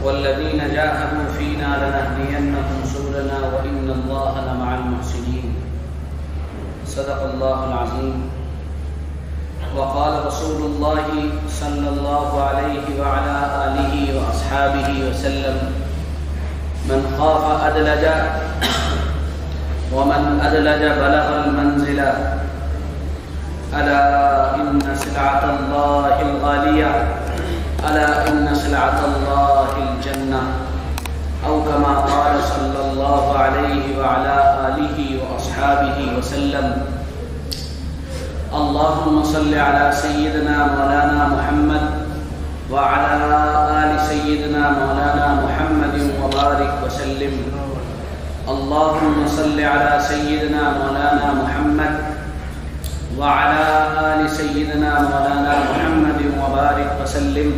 والذين جاهدوا فينا لنهدينهم سبلنا وإن الله لمع المحسنين. صدق الله العظيم. وقال رسول الله صلى الله عليه وعلى آله وأصحابه وسلم: من خاف أدلج ومن أدلج بلغ المنزل. ألا إن سلعة الله الغالية، ألا إن سلعة الله الجنة، أو كما قال صلى الله عليه وعلى آله وأصحابه وسلم. اللهم صل على سيدنا مولانا محمد وعلى آل سيدنا مولانا محمد وبارك وسلم. اللهم صل على سيدنا مولانا محمد وعلى آل سيدنا مولانا محمد وبارك وسلم.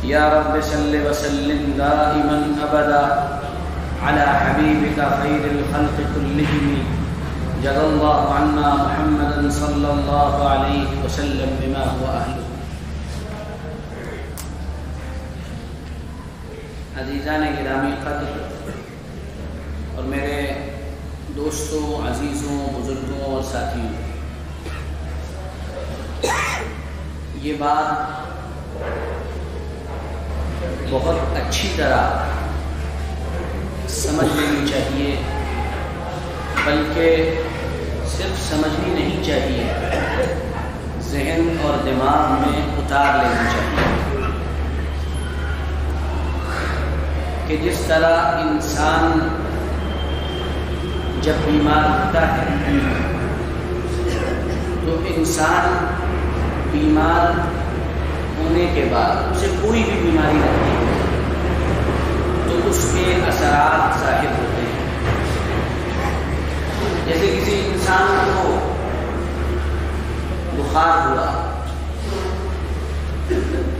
يا رب صل وسلم دائما أبدا على حبيبك خير الخلق كلهم. جزا الله عنا محمدا صلى الله عليه وسلم بما هو أهله. عزیزان گرامی قدر اور میرے دوستوں، عزیزوں، بزرگوں اور ساتھیوں، یہ بات بہت اچھی طرح سمجھ لینی چاہیے، بلکہ صرف سمجھنی نہیں چاہیے، ذہن اور دماغ میں اتار لینی چاہیے کہ جس طرح انسان جب بیمار ہوتا ہے تو انسان بیمار ہونے کے بعد اسے کوئی بھی بیماری لگتی ہے تو اس کے اثرات ظاہر ہوتے ہیں. جیسے کسی انسان کو بخار ہوا،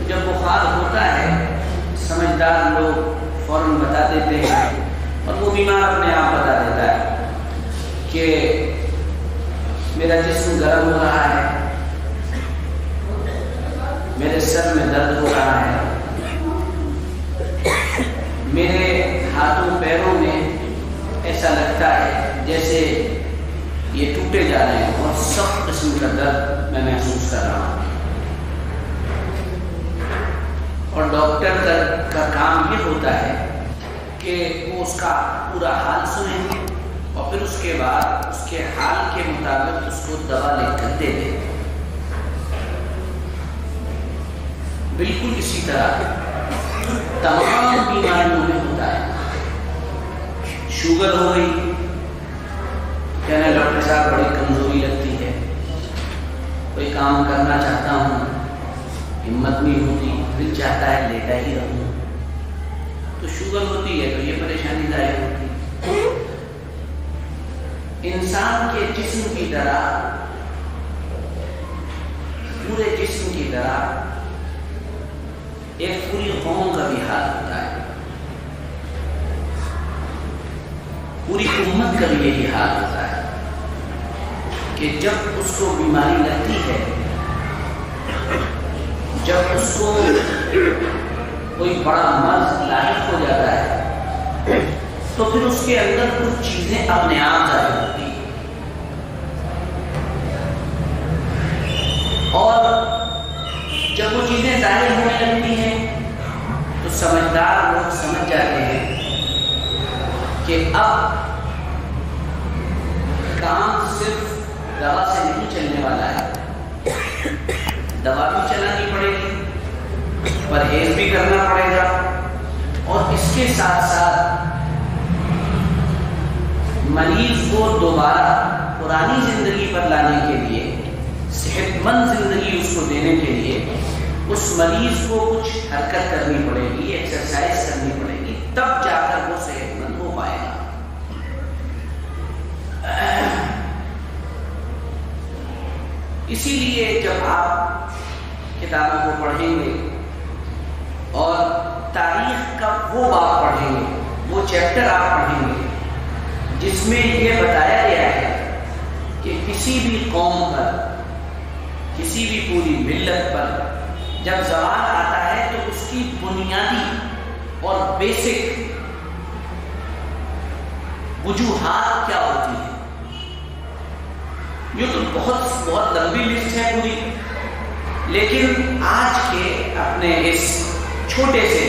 جب بخار ہوتا ہے سمجھدار لوگ فوراً بتا دیتے ہیں، اور وہ بیمار اپنے آپ بتا دیتا ہے کہ میرا جسم گرم ہو رہا ہے، میرے سر میں درد ہو رہا ہے، میرے ہاتھوں پیروں میں ایسا لگتا ہے جیسے یہ ٹوٹے جا رہے ہیں، اور سخت قسم کا درد میں محسوس کر رہا ہوں. اور ڈاکٹر کا کام یہ ہوتا ہے کہ وہ اس کا پورا حال سنیں اور پھر اس کے بعد اس کے حال کے مطابق اس کو دوا لکھ کر دے دیں. بالکل اسی طرح تمام بیماریوں میں ہوتا ہے. شوگر ہو گئی، کہنے ڈاکٹر صاحب بڑی کمزوری لگتی ہے، کوئی کام کرنا چاہتا ہوں ہمت نہیں ہوتی، دل چاہتا ہے لیٹا ہی رہوں. تو شوگر ہوتی ہے تو یہ پریشانی ظاہر ہوتی ہے. انسان کے جسم کی طرح، پورے جسم کی طرح ایک پوری قوم کا بھی حال ہوتا ہے، پوری امت کا بھی یہی حال ہوتا ہے کہ جب اس کو بیماری لگتی ہے، جب اس کو کوئی بڑا مرض لاحق ہو جاتا ہے تو پھر اس کے اندر کچھ چیزیں اپنے آپ ظاہر ہوتی ہیں، اور جب وہ چیزیں ظاہر ہونے لگتی ہیں تو سمجھدار لوگ سمجھ جاتے ہیں کہ اب کام صرف دوا سے نہیں چلنے والا ہے، دوا بھی چلانی پڑے گی، پرہیز بھی کرنا پڑے گا، اور اس کے ساتھ ساتھ مریض کو دوبارہ پرانی زندگی پر لانے کے لیے، صحت مند زندگی اس کو دینے کے لیے اس مریض کو کچھ حرکت کرنی پڑے گی، ایکسرسائز کرنی پڑے گی، تب جا کر وہ صحت مند ہو پائے گا. اسی لیے جب آپ کتابوں کو پڑھیں گے اور تاریخ کا وہ باب پڑھیں گے، وہ چیپٹر آپ پڑھیں گے جس میں یہ بتایا گیا ہے کہ کسی بھی قوم پر، کسی بھی پوری ملت پر جب زوال آتا ہے تو اس کی بنیادی اور بیسک وجوہات کیا ہوتی ہے. یہ تو بہت لمبی لسٹ ہے پوری، لیکن آج کے اپنے اس چھوٹے سے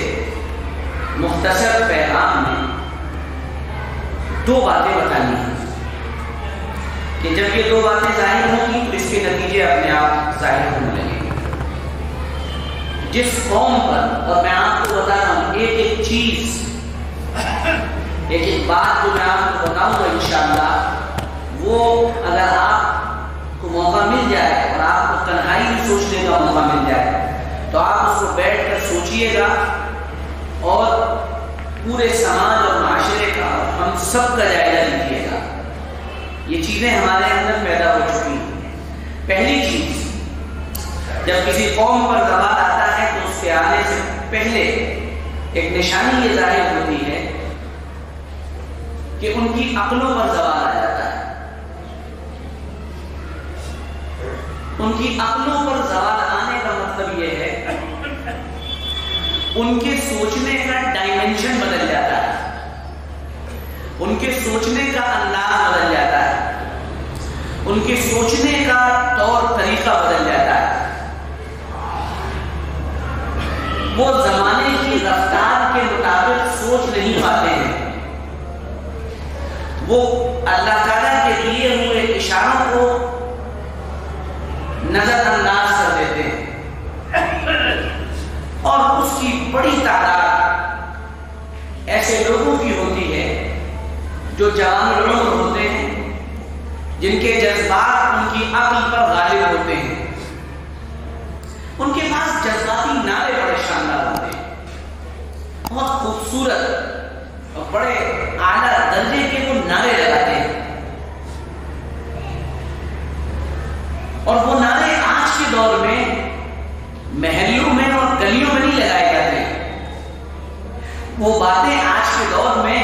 مختصر پیغام میں 2 باتیں بتانی ہیں کہ جب یہ 2 باتیں ظاہر ہوں گی تو اس کے نتیجے اپنے آپ ظاہر ہونے لگیں گے. جس قوم پر، اور میں آپ کو بتا رہا ہوں ایک چیز، ایک بات جو میں آپ کو بتاؤں گا انشاءاللہ، وہ اگر آپ کو موقع مل جائے اور آپ کو تنہائی میں سوچنے کا موقع مل جائے تو آپ اس کو بیٹھ کر سوچئے گا اور پورے سماج اور معاشرے کا، ہم سب کا جائزہ لیجیے گا. یہ چیزیں ہمارے اندر پیدا ہو چکی ہیں. پہلی چیز، جب کسی قوم پر زوال آتا ہے تو اس کے آنے سے پہلے ایک نشانی یہ ظاہر ہوتی ہے کہ ان کی عقلوں پر زوال آ جاتا ہے. ان کی عقلوں پر زوال آنے کا مطلب یہ ہے ان کے سوچنے کا ڈائمنشن بدل جاتا ہے، ان کے سوچنے کا انداز بدل جاتا ہے، ان کے سوچنے کا طور طریقہ بدل جاتا ہے. وہ زمانے کی رفتار کے مطابق سوچ نہیں پاتے ہیں. وہ اللہ تعالیٰ کے دیے ہوئے اشاروں کو نظر انداز کر دیتے ہیں، اور اس کی بڑی تعداد ایسے لوگوں کی ہوتی ہے جو جوان العمر ہوتے ہیں، جن کے جذبات ان کی عقل پر غالب ہوتے ہیں. ان کے پاس جذباتی نعرے بڑے شاندار ہوتے ہیں، بہت خوبصورت اور بڑے اعلیٰ درجے کے وہ نعرے لگاتے ہیں. اور وہ نعرے آج کے دور میں محلوں میں اور گلیوں میں نہیں لگائے جاتے. وہ باتیں آج کے دور میں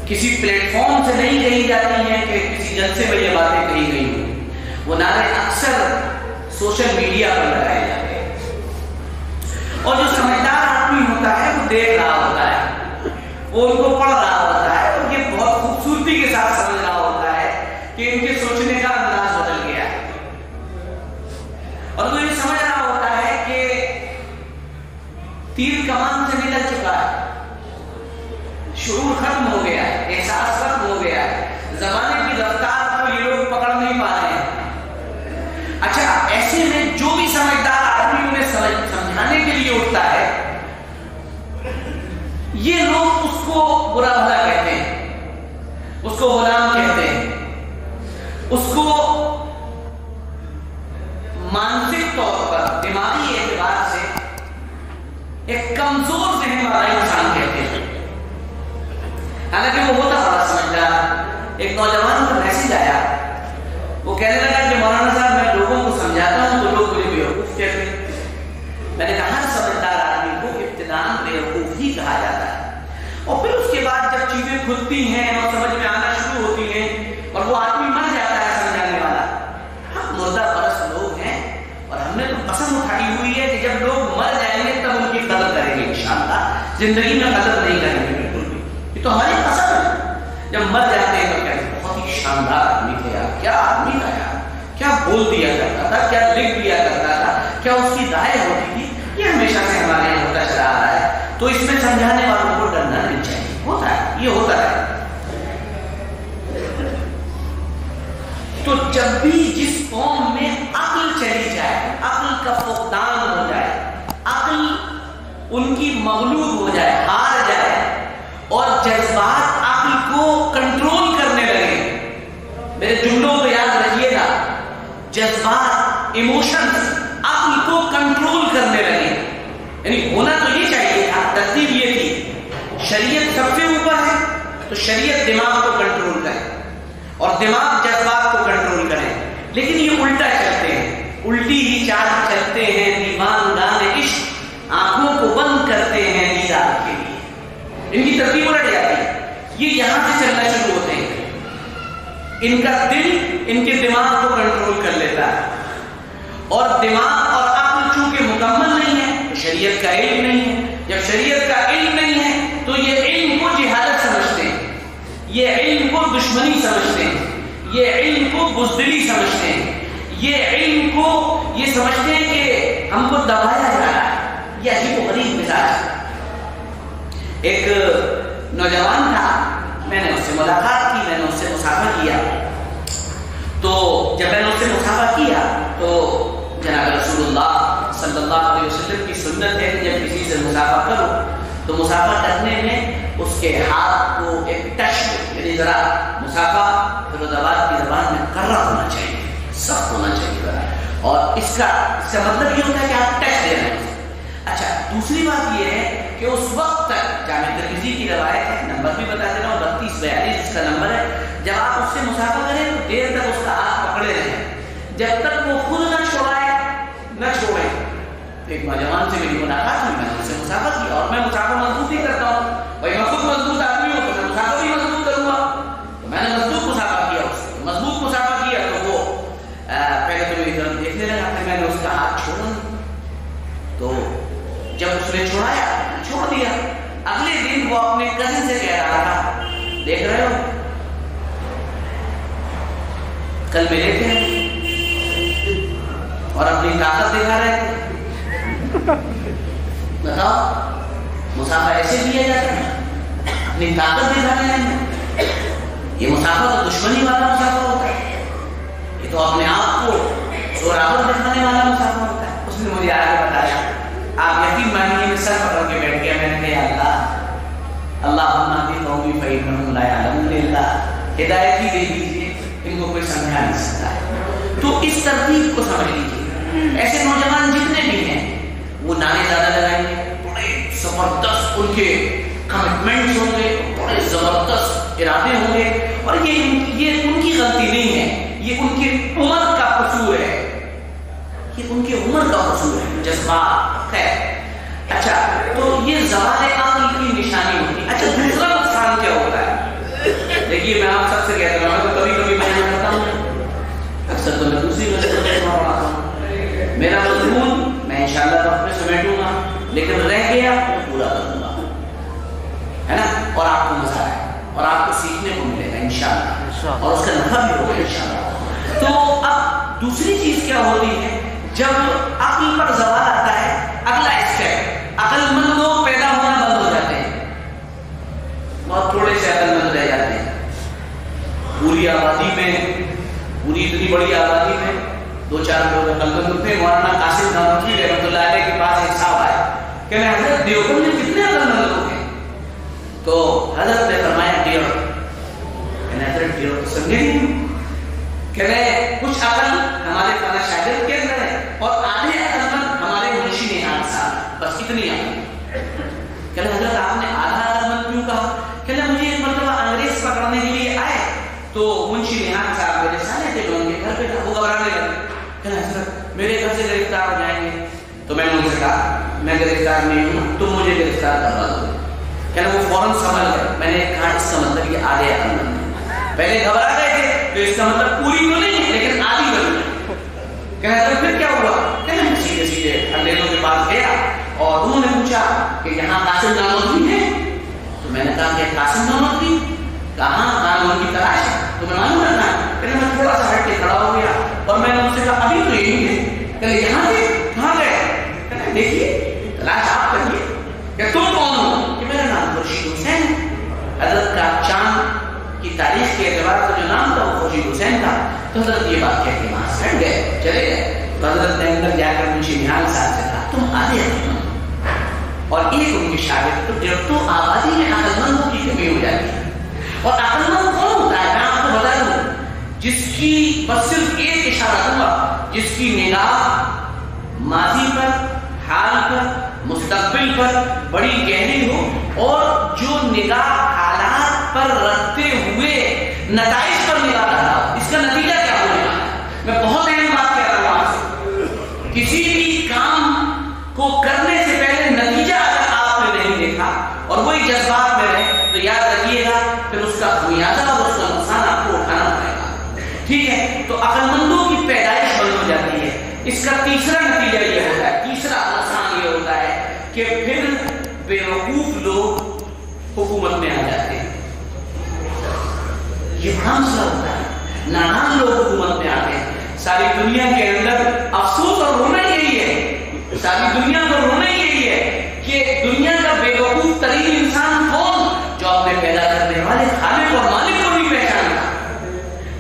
کسی پلیٹ فارم سے نہیں کہی جاتی ہیں کہ کسی جلسے میں یہ باتیں کہی گئی ہیں. وہ نعرے اکثر سوشل میڈیا پر لگائے جاتے ہیں، اور جو سمجھدار آدمی ہوتا ہے وہ دیکھ رہا ہوتا ہے، وہ ان کو پڑھ رہا ہوتا ہے، اور یہ بہت خوبصورتی کے ساتھ سمجھ رہا ہوتا ہے کہ ان کے سوچنے کا انداز بدل گیا ہے. اور وہ یہ سمجھ رہا ہوتا ہے کہ تیر کمان سے نکل چکا ہے، شعور ختم ہو گیا ہے، احساس ختم ہو گیا ہے، زمانے کی رفتار کو یہ لوگ پکڑ نہیں پا رہے ہیں. اچھا، ایسے میں جو بھی سمجھدار آدمی انہیں سمجھانے کے لیے اٹھتا ہے، یہ لوگ اس کو برا بھلا کہتے ہیں، اس کو غلام کہتے ہیں، اس کو مانسک طور پر، دماغی اعتبار سے ایک کمزور ذہن والا انسان کہتے ہیں. حالانکہ وہ ہوتا بڑا سمجھدار. ایک نوجوان کو میسج آیا، وہ کہنے لگا کہ مولانا صاحب میں لوگوں کو سمجھاتا ہوں تو لوگ مجھے بیوقوف کہتے ہیں. میں نے کہا ہر سمجھدار آدمی کو ابتداءً بیوقوف ہی کہا جاتا ہے، اور پھر اس کے بعد جب چیزیں کھلتی ہیں اور سمجھ میں آنا شروع ہوتی ہیں اور وہ آدمی مر جاتا ہے سمجھانے والا. ہم مردہ پرست لوگ ہیں، اور ہم نے تو قسم اٹھائی ہوئی ہے کہ جب لوگ مر جائیں گے تب ان کی قدر کریں گے انشاءاللہ، زندگی میں قدر نہیں کریں گے بالکل بھی. یہ تو ہماری قسم ہے. جب مر جاتے ہیں تو کہتے ہیں بہت ہی شاندار آدمی تھے یار، کیا آدمی تھا یار، کیا بول دیا کرتا تھا، کیا لکھ دیا کرتا تھا، کیا اس کی رائے ہوتی تھی. یہ ہمیشہ سے ہمارے یہاں ہوتا چلا آ رہا ہے. تو اس میں سمجھانے والوں کو ڈرنا نہیں چاہیے. ہوتا ہے، یہ ہوتا ہے. تو جب بھی جس قوم میں عقل چلی جائے، عقل کا فقدان ہو جائے، عقل ان کی مغلوب ہو جائے، ہار جائے، اور جذبات عقل کو کنٹرول کرنے لگے. میرے جملوں کو یاد رکھیے گا، جذبات، ایموشنز عقل کو کنٹرول کرنے لگے. یعنی ہونا تو یہ چاہیے تھا، ترتیب یہ تھی، شریعت سب سے اوپر ہے تو شریعت دماغ کو کنٹرول کرے اور دماغ جذبات کو کنٹرول کرے. لیکن یہ الٹا چلتے ہیں، الٹی ہی چال چلتے ہیں. دیوانگان عشق آنکھوں کو بند کرتے ہیں دیدار کے لیے. ان کی ترتیب الٹ جاتی ہے. یہ یہاں سے چلنا شروع ہوتے ہیں. ان کا دل ان کے دماغ کو کنٹرول کر لیتا ہے، اور دماغ اور عقل چونکہ مکمل نہیں ہے، شریعت کا علم نہیں ہے، شریعت کا علم نہیں ہے تو یہ علم کو جہالت سمجھتے ہیں، یہ علم کو دشمنی سمجھتے ہیں، یہ علم کو بزدلی سمجھتے ہیں، یہ علم کو یہ سمجھتے ہیں کہ ہم کو دبایا جا رہا ہے۔ یہ عجیب و غریب مزاج ہے۔ ایک نوجوان تھا، میں نے اس سے ملاقات کی، میں نے اس سے مصافحہ کیا، تو جب میں نے اس سے مصافحہ کیا تو جناب رسول اللہ صلی اللہ علیہ وسلم کی سنت ہے کہ جب کسی سے مصافحہ کرو تو مصافحہ کرنے میں اس کے ہاتھ کو ایک ٹچ، یعنی ذرا مصافحہ فیروزآباد کی زبان میں کرا ہونا چاہیے، سخت ہونا چاہیے، اور اس کا مطلب یہ ہوتا ہے کہ آپ ٹچ دے رہے ہیں۔ اچھا، دوسری بات یہ ہے کہ اس وقت تک جامع ترمذی کی روایت ہے، نمبر بھی بتا دے رہا ہوں 3242 اس کا نمبر ہے، جب آپ اس سے مصافحہ کریں تو دیر تک اس کا ہاتھ پکڑے رہیں جب تک وہ خود نہ چھوڑائے نہ چھوڑے۔ ایک نوجوان سے میری ملاقات ہوئی، میں نے اس سے مصافحہ کیا، اور میں مصافحہ مضبوط ہی کرتا ہوں، بھائی میں خود مضبوط آدمی ہوں تو میں مصافحہ بھی مضبوط کروں گا، تو میں نے مضبوط مصافحہ کیا، اس سے مضبوط مصافحہ کیا تو وہ پہلے تو میری طرف دیکھنے لگا، پھر میں نے اس کا ہاتھ چھوڑا، تو جب اس نے چھوڑایا چھوڑ دیا۔ اگلے دن وہ اپنے کزن سے کہہ رہا تھا، دیکھ رہے ہو کل ملے تھے اور اپنی طاقت دکھا رہے تھے، بتاؤ مصافحہ ایسے دیا جاتا ہے، اپنی طاقت دکھانے ہیں؟ یہ مصافحہ تو دشمنی والا مصافحہ ہوتا ہے، یہ تو اپنے آپ کو زوراور دکھانے والا مصافحہ ہوتا ہے۔ اس نے مجھے آگے بتایا، آپ یقین مانیے میں سر پکڑ کے بیٹھ گیا، میں نے کہا اللہ اللہم اہدی قومی فإنہم لا یعلمون، اللہ ہدایت ہی دے دیجیے، ان کو کوئی سمجھا نہیں سکتا ہے۔ تو اس ترتیب کو سمجھ لیجیے، ایسے نوجوان جتنے بھی ہیں وہ نعرے زیادہ لگائیں گے، بڑے زبردست ان کے کمٹمنٹس ہوں گے، بڑے زبردست ارادے ہوں گے، اور یہ ان کی غلطی نہیں ہے، یہ ان کی عمر کا قصور ہے، یہ ان کی عمر کا قصور ہے، جذبات خیر۔ اچھا، تو یہ زوال عقل کی نشانی ہوتی ہے۔ اچھا، دوسرا نقصان کیا ہوتا ہے؟ دیکھیے میں آپ سب سے کہتا ہوں، کبھی کبھی میں کرتا ہوں، اکثر تو میں دوسری وجہ پڑھاتا ہوں، میرا مضمون میں انشاءاللہ وقت میں سمیٹوں گا، لیکن رہ گیا تو پورا کروں گا، ہے نا، اور آپ کو مزہ آئے اور آپ کو سیکھنے کو ملے گا انشاءاللہ، اور اس کا نفع بھی ہوگا انشاءاللہ۔ تو اب دوسری چیز کیا ہوتی ہے، جب عقل پر زوال آتا ہے، اگلا اسٹیپ، عقل مند لوگ پیدا ہونا بند ہو جاتے ہیں، بہت تھوڑے سے عقل مند رہ جاتے ہیں۔ پوری آبادی میں، پوری اتنی بڑی آبادی میں 2-4 لوگ عقل مند تھے۔ مولانا قاسم نانوتوی رحمۃ اللہ علیہ کے پاس ایک صاحب آئے، کہ حضرت دیوبند میں کتنے عقل مند لوگ ہیں؟ تو حضرت نے فرمایا 1.5۔ حضرت 1.5 تو سمجھے نہیں، کہ کچھ عقل ہمارے فلاں شاگرد کے اندر ہے اور آدھے عقل مند ہمارے منشی نہاد صاحب، بس اتنی عقل۔ کہ حضرت آپ نے آدھا عقل مند کیوں کہا؟ کہ مجھے ایک مرتبہ انگریز پکڑنے کے لیے آئے تو منشی نہاد صاحب میرے سارے تھے، ان کے گھر پہ وہ گھبرانے لگے، کہ حضرت میرے گھر سے گرفتار ہو جائیں گے۔ تو میں نے ان سے کہا میں گرفتار نہیں ہوں، تم مجھے گرفتار کروا دو۔ کہ وہ فوراً سمجھ گئے، میں نے کہا اس کا مطلب یہ آدھے عقل مند ہے، پہلے گھبرا گئے تھے تو اس کا مطلب پوری تو نہیں ہے لیکن آدھی بن گئی۔ کہ حضرت پھر کیا ہوا؟ کہ میں سیدھے سیدھے انگریزوں کے پاس گیا اور انہوں نے پوچھا کہ یہاں قاسم نانوتوی ہے؟ تو میں نے کہا کہ قاسم نانوتوی کہاں، قانون کی تلاش ہے، تو میں معلوم کرنا ہے۔ کہ میں تھوڑا سا ہٹ کے کھڑا ہو گیا اور میں نے ان سے کہا ابھی تو یہی ہے۔ کہ یہاں تھے، کہاں گئے؟ کہ دیکھیے تلاش آپ کریے، کہ تم کون ہو؟ کہ میرا نام خورشید حسین ہے۔ حضرت کا چاند کی تاریخ کے اعتبار سے جو نام تھا وہ خورشید حسین تھا۔ تو حضرت یہ بات کہہ کے وہاں سے ہٹ گئے، چلے گئے۔ تو حضرت نے اندر جا کر منشی نہاد صاحب سے کہا تم آدھے عقل مند، اور ایک ان کے شاگرد، تو جب تو آبادی میں عقل مندوں کی کمی ہو جاتی ہے۔ اور عقل مند کون ہوتا ہے؟ میں آپ کو بتا دوں، جس کی بس صرف ایک اشارہ دوں گا، جس کی نگاہ ماضی پر، حال پر، مستقبل پر بڑی گہری ہو، اور جو نگاہ حالات پر رکھتے ہوئے نتائج پر نگاہ رکھتا ہو۔ اس کا نتیجہ کیا ہونے والا ہے؟ میں بہت اہم بات کہہ رہا ہوں آپ سے، کسی بھی کام کو کرنے سے پہلے نتیجہ اگر آپ نے نہیں دیکھا اور وہی جذبات میں رہے تو یاد رکھیے گا پھر اس کا خمیازہ اور اس کا نقصان آپ کو اٹھانا پڑے گا، ٹھیک ہے؟ تو عقل مندوں کی پیدائش بند ہو جاتی ہے۔ اس کا تیسرا نتیجہ یہ ہوتا ہے، تیسرا نقصان یہ ہوتا ہے کہ پھر بے استحکام سے ہوتا ہے. نادان لوگ حکومت میں آتے ہیں. ساری دنیا کے اندر افسوس اور رونا یہی ہے, ساری دنیا کو رونا یہی ہے کہ دنیا کا بیوقوف ترین انسان کون؟ جو اپنے پیدا کرنے والے خالق اور مالک کو نہیں پہچانتا,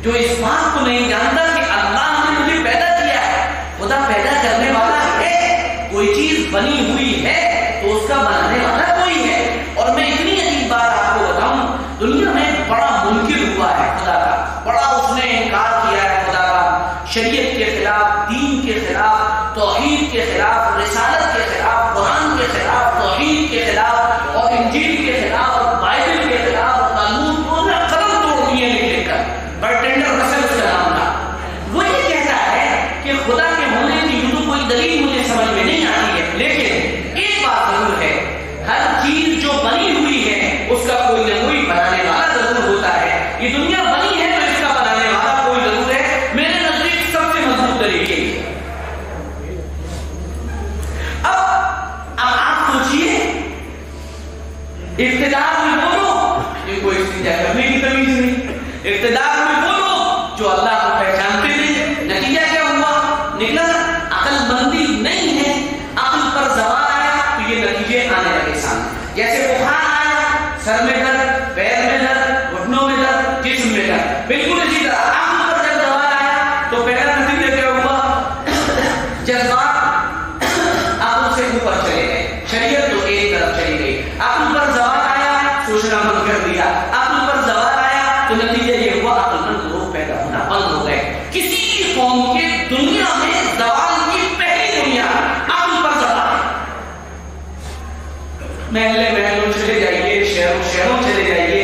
جو اس بات کو نہیں جانتا کہ اللہ نے مجھے پیدا کیا ہے. خدا پیدا کرنے والا ہے, کوئی چیز بنی ہوئی ہے تو اس کا بنانے والا کوئی ہے. اور میں اتنی عجیب بات آپ کو بتاؤں, دنیا میں بڑا منکر ہوا ہے خدا کا, بڑا اس نے انکار کیا ہے خدا کا, شریعت کے خلاف, دین کے خلاف, توحید کے خلاف, رسالت کے خلاف, قرآن کے خلاف, توحید کے خلاف اور انجیل کے خلاف اور بائبل کے خلاف اور قانون کو قلم توڑ دیے لکھ کر. برٹینڈر رسل اس کا نام تھا. وہ یہ کہتا ہے کہ خدا کے ہونے کی یوں کوئی دلیل مجھے سمجھ میں نہیں آتی ہے, لیکن ایک بات ضرور ہے, ہر چیز جو بنی ہوئی ہے اس کا کوئی نہ کوئی بنانے والا ضرور ہوتا ہے. یہ دنیا بنی ہے تو اس کا بنانے والا کوئی ضرور ہے. میرے نزدیک سب سے مضبوط طریقے اب آپ سوچیے, اقتدار میں وہ لوگ جن کو استنجا کرنے کی تمیز نہیں, اقتدار میں وہ لوگ جو اللہ کو پہچانتے نہیں. نتیجہ کیا ہوا؟ نکلا عقل مندی نہیں ہے, عقل پر زوال آیا تو یہ نتیجے آنے لگے سامنے. جیسے بخار آیا, سر میں درد, پیر میں درد, گھٹنوں میں درد, جسم میں درد, بالکل اسی طرح عقل پر جب زوال آیا تو پہلا نتیجہ کیا ہوا؟ جذبات عقل سے اوپر چلے گئے, شریعت تو ایک طرف چلی گئی. عقل پر زوال آیا, سوچنا بند کر دیا. عقل پر زوال آیا تو نتیجہ یہ ہوا عقل مند لوگ پیدا ہونا بند ہو گئے. کسی قوم کے دنیا میں زوال کی پہلی بنیاد عقل پر زوال ہے. محلے محلوں چلے جائیے, شہروں چلے جائیے,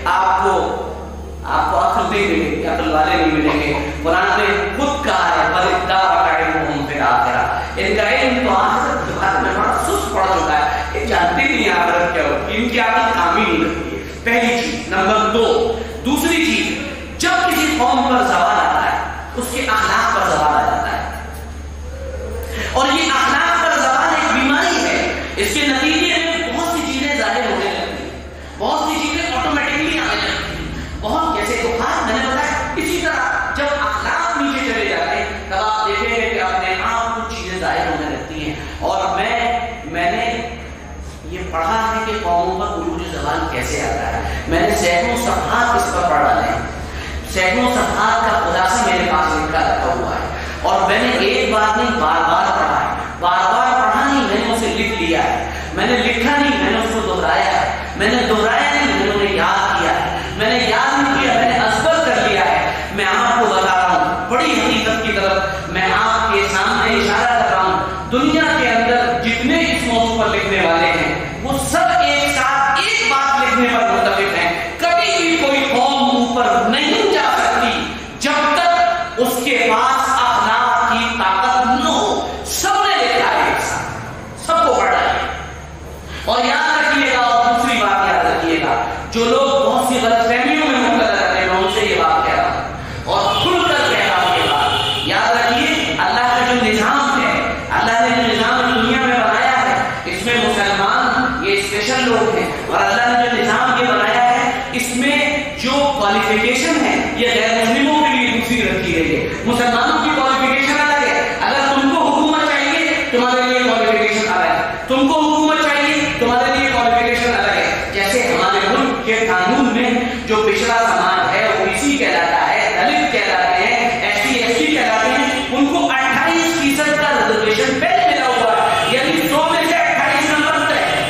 آپ کو عقل نہیں ملے گی, عقل والے نہیں ملیں گے. قرآن نے خود کہا ہے بل ادعوا علمهم فی الآخرہ, ان کا علم تو آخرت کے بارے میں بڑا سست پڑ چکا ہے, یہ جانتے نہیں آخرت کیا ہوتی ہے, ان کی عقل کام ہی نہیں رکھتی ہے. پہلی چیز. نمبر دو, دوسری چیز, جب کسی قوم پر زوال آتا ہے اس کے اخلاق پر زوال آ جاتا ہے, اور یہ اخلاق پر زوال ایک بیماری ہے. اس کے نتیجے میں بہت سی چیزیں ظاہر ہونے لگتی ہیں, بہت سی چیزیں آٹومیٹکلی آنے لگتی ہیں, بہت جیسے بخار میں نے بتایا. اسی طرح جب اخلاق نیچے چلے جاتے ہیں تب آپ دیکھیں گے کہ اپنے آپ کچھ چیزیں ظاہر ہونے لگتی ہیں. اور میں نے یہ پڑھا ہے کہ قوموں پر عروج زوال کیسے آتا ہے. میں نے سینکڑوں صفحات اس پر پڑھ ڈالے ہیں, سینکڑوں صفحات کا خلاصہ میرے پاس لکھا رکھا ہوا ہے, اور میں نے ایک بار نہیں بار بار پڑھا ہے. بار بار پڑھا نہیں, میں نے اسے لکھ لیا ہے. میں نے لکھا نہیں, میں نے اس کو دہرایا ہے. میں نے دہرایا نہیں, میں نے انہیں یاد کیا ہے. میں نے یاد نہیں کیا, میں نے ازبر کر لیا ہے. میں آپ کو بتا رہا ہوں بڑی حقیقت کی طرف میں آپ کے سامنے اشارہ کر رہا ہوں. دنیا کے اندر جتنے اس موضوع پر لکھنے والے ہیں وہ سب ایک ساتھ ایک بات لکھنے پر متفق ہیں. کبھی بھی کوئی قوم اوپر نہیں جا سکتی جب تک اس کے پاس اخلاق کی طاقت نہ ہو. سب نے لکھا ہے ایک ساتھ, سب کو پڑھا ہے. اور یاد رکھیے گا, اور دوسری بات یاد رکھیے گا, جو لوگ بہت سی غلط فہمیوں میں مبتلا رہتے ہیں, میں ان سے یہ بات کہہ رہا ہوں اور کھل کر کہہ رہا ہوں. یہ بات یاد رکھیے, اللہ کا جو نظام ہے, اللہ نے جو نظام دنیا میں بنایا ہے, اس میں مسلمان یہ اسپیشل لوگ ہیں, اور اللہ نے جو نظام یہ بنایا ہے اس میں جو کوالیفیکیشن ہے یہ غیر مسلموں کے لیے دوسری رکھی گئی ہے. مسلمانوں کی کوالیفیکیشن الگ ہے. اگر تم کو حکومت چاہیے تمہارے لیے کوالیفیکیشن الگ ہے, تم کو حکومت چاہیے تمہارے لیے کوالیفیکیشن الگ ہے. جیسے ہمارے ملک کے قانون میں جو پچھڑا سماج ہے, او بی سی کہلاتا ہے, دلت کہلاتے ہیں, ایس ٹی ایس ٹی کہلاتے ہیں, ان کو 28% کا ریزرویشن پہلے ملا ہوا ہے, یعنی 100 میں سے 28 نمبر طے ہے.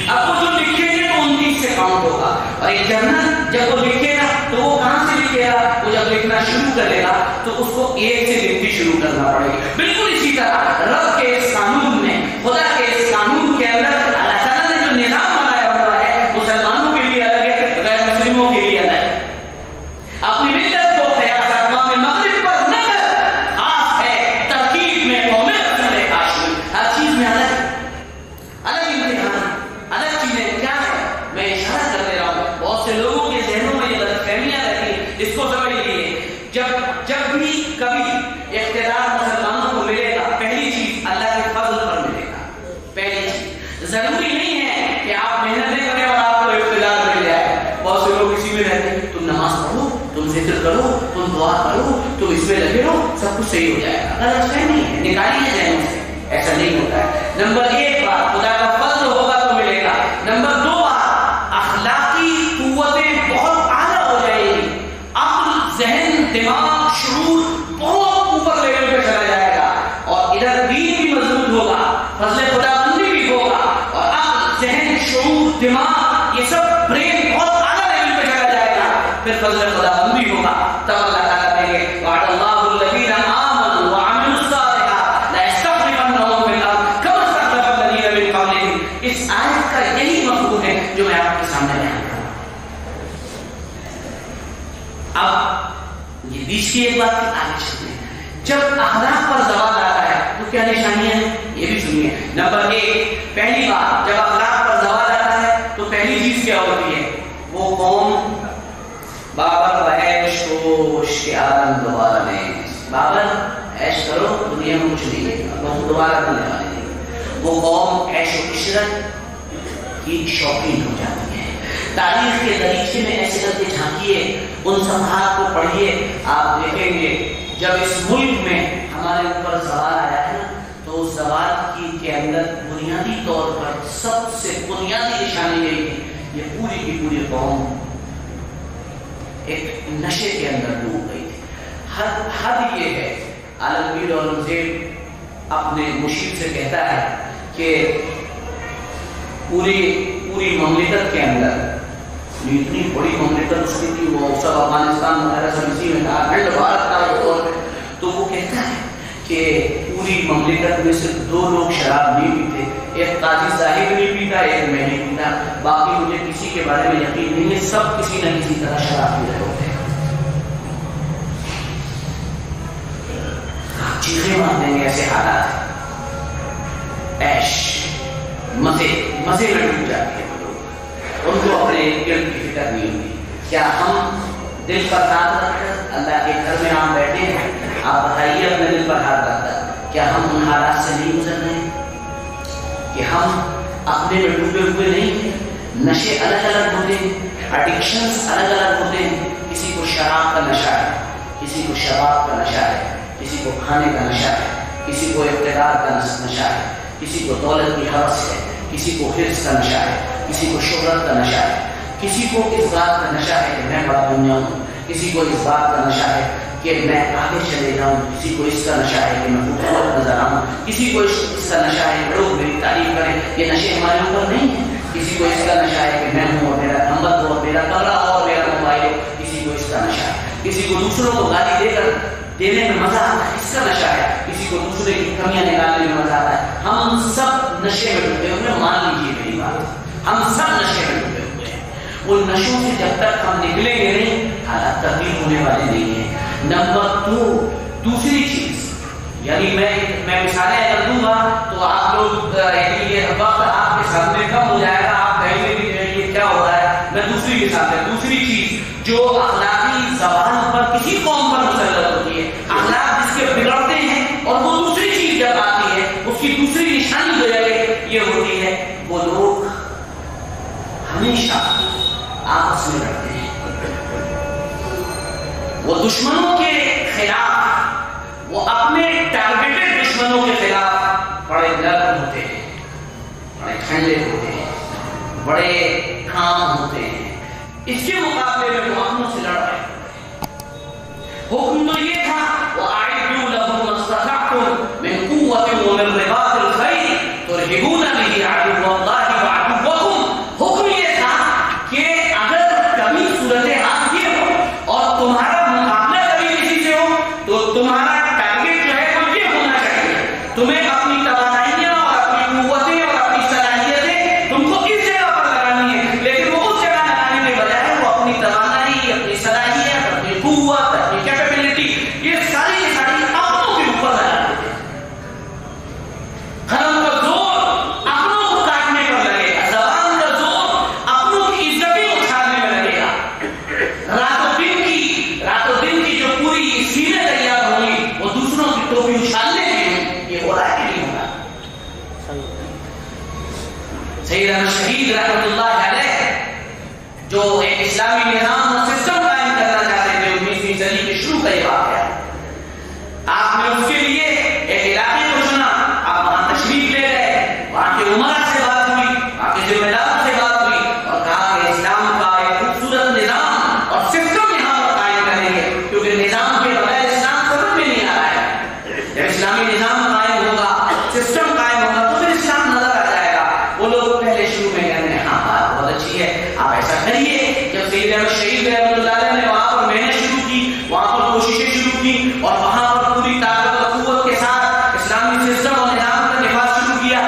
اب وہ جو لکھیں گے تو 29 سے کاؤنٹ ہوگا. اور ایک جنرل جب وہ لکھے گا تو وہ کہاں سے لکھے گا؟ وہ جب لکھنا شروع کرے گا تو اس کو ایک سے لکھنی شروع کرنا پڑے گی. بالکل اسی طرح رب کے اس قانون میں, خدا کے اس قانون کے اندر اللہ تعالیٰ نے جو نظام بنایا ہوا ہے مسلمانوں کے لیے الگ ہے, غیر مسلموں کے لیے الگ ہے. اپنی ملت کو قیاس اقوام مغرب پر نہ کر, خاص ہے ترکیب میں قوم رسول ہاشمی, ہر چیز میں الگ الگ امتحان, الگ چیزیں کیا ہے. میں اشارہ کر دے رہا ہوں, بہت سے لوگوں کے ذہنوں میں یہ غلط فہمیاں رہتی ہیں. اس کو سمجھ لیجیے, جب بھی کبھی اقتدار مسلمانوں کو ملے گا, پہلی چیز اللہ کچھ صحیح ہو جائے گا. غلط فہمی ہے, نکالیے ذہن سے, ایسا نہیں ہوتا ہے. نمبر 1 بات, خدا کا فضل ہوگا تو ملے گا. نمبر 2 بات, اخلاقی قوتیں بہت اعلیٰ ہو جائے گی, عقل, ذہن, دماغ, شعور بہت اوپر لیول پہ چلا جائے گا, اور ادھر دین بھی مضبوط ہوگا, فضل خدا بندی بھی ہوگا, اور عقل, ذہن, شعور, دماغ, یہ سب برین بہت اعلیٰ لیول پہ چلا جائے گا, پھر فضل خدا بندی ہوگا. تب اللہ تعالیٰ کہیں گے وعد اللہ الذین آمنوا وعملوا الصالحات ليستخلفنهم في الارض كما استخلف الذین من قبلهم. اس آیت کا یہی مفہوم ہے جو میں آپ کے سامنے بیان کر رہا ہوں. اب یہ بیچ کی ایک بات کی آگے چلتے ہیں. جب اخلاق پر زوال آتا ہے تو کیا نشانیاں ہیں, یہ بھی سنیے. نمبر 1, پہلی بات, جب اخلاق پر زوال آتا ہے تو پہلی چیز کیا ہوتی ہے, وہ قوم بابر وحیش کوش کے آدم دوبارہ نہیں, بابر عیش کرو دنیا میں کچھ نہیں ہے, وہ دوبارہ کرنے والے نہیں. وہ قوم عیش و عشرت کی شوقین ہو جاتی ہے. تاریخ کے دریچے میں ایسے کر کے جھانکیے, ان صفحات کو پڑھیے, آپ دیکھیں گے جب اس ملک میں ہمارے اوپر زوال آیا ہے نا, تو اس زوال کے اندر بنیادی طور پر سب سے بنیادی نشانی یہی تھی, یہ پوری کی پوری قوم ایک نشے کے اندر ڈوب گئی تھی. حد یہ ہے, عالمگیر اورنگزیب اپنے مشیر سے کہتا ہے کہ پوری مملکت کے اندر, اتنی بڑی مملکت اس کی تھی, وہ سب افغانستان وغیرہ سب اسی میں تھا, اکھنڈ بھارت کا طور پہ, تو وہ کہتا ہے کہ پوری مملکت میں صرف 2 لوگ شراب نہیں پیتے, ایک قاضی صاحب نہیں پیتا, ایک میں نہیں پیتا, باقی مجھے کسی کے بارے میں یقین نہیں ہے, سب کسی نہ کسی طرح شراب پی رہے ہوتے ہیں. چیزیں مان دیں گے ایسے حالات, عیش مزے میں ڈوب جاتے ہیں وہ لوگ, ان کو اپنے علم کی فکر نہیں ہوتی. کیا ہم دل پر ہاتھ رکھ کر اللہ کے گھر میں آپ بیٹھے ہیں, آپ بتائیے اپنے دل پر ہاتھ رکھ کر, کیا ہم ان حالات سے نہیں گزر رہے ہیں کہ ہم اپنے میں ڈوبے ہوئے نہیں ہیں؟ نشے الگ الگ ہوتے ہیں, ایڈکشنز الگ الگ ہوتے ہیں. کسی کو شراب کا نشہ ہے, کسی کو شراب کا نشہ ہے, کسی کو کھانے کا نشہ ہے, کسی کو اقتدار کا نشہ ہے, کسی کو دولت کی ہوس ہے, کسی کو حرص کا نشہ ہے, کسی کو شہرت کا نشہ ہے, کسی کو اس بات کا نشہ ہے کہ میں بڑا دنیا ہوں, کسی کو اس بات کا نشہ ہے کہ میں آگے چلے جاؤں, کسی کو اس کا نشہ ہے کہ میں خوبصورت نظر آؤں, کسی کو اس کا نشہ ہے کہ لوگ میری تعریف کریں. یہ نشے ہمارے اوپر نہیں ہیں. کسی کو اس کا نشہ ہے کہ میں ہوں اور میرا نمبر ہو اور میرا کمرہ ہو اور میرا موبائل ہو, کسی کو اس کا نشہ ہے. کسی کو دوسروں کو گالی دے کر دینے میں مزہ آتا ہے, اس کا نشہ ہے. کسی کو دوسرے کی کمیاں نکالنے میں مزہ آتا ہے. ہم سب نشے میں ڈوبے ہوئے, مان لیجیے میری بات, ہم سب نشے میں ڈوبے ہوئے ہیں. ان نشوں سے جب تک ہم نکلیں گے نہیں, حالات تبدیل ہونے والے نہیں ہیں. نمبر 2, دوسری چیز, یعنی میں مثالیں اگر دوں گا تو آپ لوگ یہ وقت آپ کے سامنے کم ہو جائے گا, آپ کہیں گے کہ یہ کیا ہو رہا ہے. میں دوسری مثال ہے, دوسری چیز جو اخلاقی زوال پر کسی قوم پر مسلط ہوتی ہے, اخلاق جس کے بگڑتے ہیں, اور وہ دوسری چیز جب آتی ہے اس کی دوسری نشانی جو ہے یہ ہوتی ہے, وہ لوگ ہمیشہ آپس میں لڑتے ہیں. وہ دشمنوں کے خلاف, وہ اپنے ٹارگیٹڈ دشمنوں کے خلاف بڑے نرم ہوتے ہیں, بڑے ٹھنڈے ہوتے ہیں, بڑے کام ہوتے ہیں. اس کے مقابلے میں وہ اپنوں سے لڑ رہے ہیں. حکم تو یہ تھا وَأَعِدُّوا لَهُمْ مَا اسْتَطَعْتُم مِّن قُوَّةٍ وَمِن رِّبَاطِ الْخَيْلِ تُرْهِبُونَ بِهِ عَدُوَّ اللَّهِ وَعَدُوَّكُمْ. حکم یہ تھا کہ اگر کبھی صورتحال یہ ہو اور تمہارا مقابلہ کبھی کسی سے ہو تو تمہارا ٹارگیٹ جو ہے وہ یہ ہونا چاہیے, تمہیں اپنی توانائیاں اور اپنی قوتیں اور اپنی صلاحیتیں تم کو اس جگہ پر لگانی ہے, لیکن وہ اس جگہ لگانے کے بجائے وہ اپنی توانائی, اپنی صلاحیت, اپنی قوت, اپنی کیپیبلٹی, یہ ساری کی ساری اپنوں کے اوپر لگا دیتے ہیں. قلم کا زور اپنوں کو کاٹنے پر لگے گا, زبان کا زور اپنوں کی عزتیں اچھالنے میں لگے گا. رات و دن کی جو پوری سینے تیار ہوں گی وہ دوسروں کی ٹوپی اچھالنے کی, یہ ہو رہا ہے کہ نہیں ہو رہا. سیدنا شہید رحمۃ اللہ علیہ جو ایک اسلامی نظام اور سسٹم قائم کرنا چاہتے تھے 19ویں صدی کے شروع کا یہ واقعہ ہے. آپ نے اس کے لیے ایک علاقے کو چنا، آپ وہاں تشریف لے گئے، وہاں کے عمرا سے بات ہوئی، وہاں کے ذمہ داروں سے بات ہوئی اور کہا کہ اسلام کا ایک خوبصورت نظام اور سسٹم یہاں پر قائم کریں گے، کیونکہ نظام کے بغیر اسلام سمجھ میں نہیں آ رہا ہے۔ جب اسلامی نظام قائم ہوگا، سسٹم قائم ہوگا تو پھر اسلام نظر آ جائے گا۔ وہ لوگ پہلے شروع میں کہتے ہیں ہاں بات بہت اچھی ہے، آپ ایسا کریے۔ جب سید احمد شہید رحمۃ اللہ علیہ نے وہاں پر محنت شروع کی، وہاں پر کوششیں شروع کی اور وہاں پر پوری طاقت اور قوت کے ساتھ اسلامی سسٹم اور نظام کا نفاذ شروع کیا،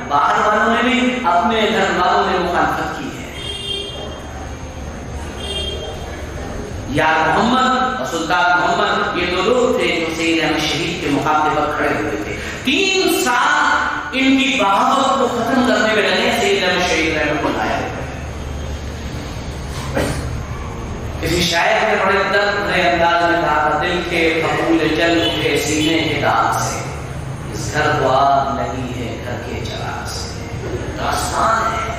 باہر والوں نے بھی، اپنے گھر والوں نے مخالفت کی ہے۔ یار محمد اور سلطان محمد یہ دو لوگ تھے جو سید احمد شہید کے مقابلے پر کھڑے ہوئے تھے۔ 3 سال ان کی بغاوت کو ختم کرنے میں لگے سید احمد شہید رحمۃ اللہ علیہ۔ کسی شاعر نے بڑے درد بھرے انداز میں کہا، دل کے پھپھول جل اٹھے سینے کے داغ سے، اس گھر کو آگ لگی ہے گھر کے چراغ سے۔ داستان ہے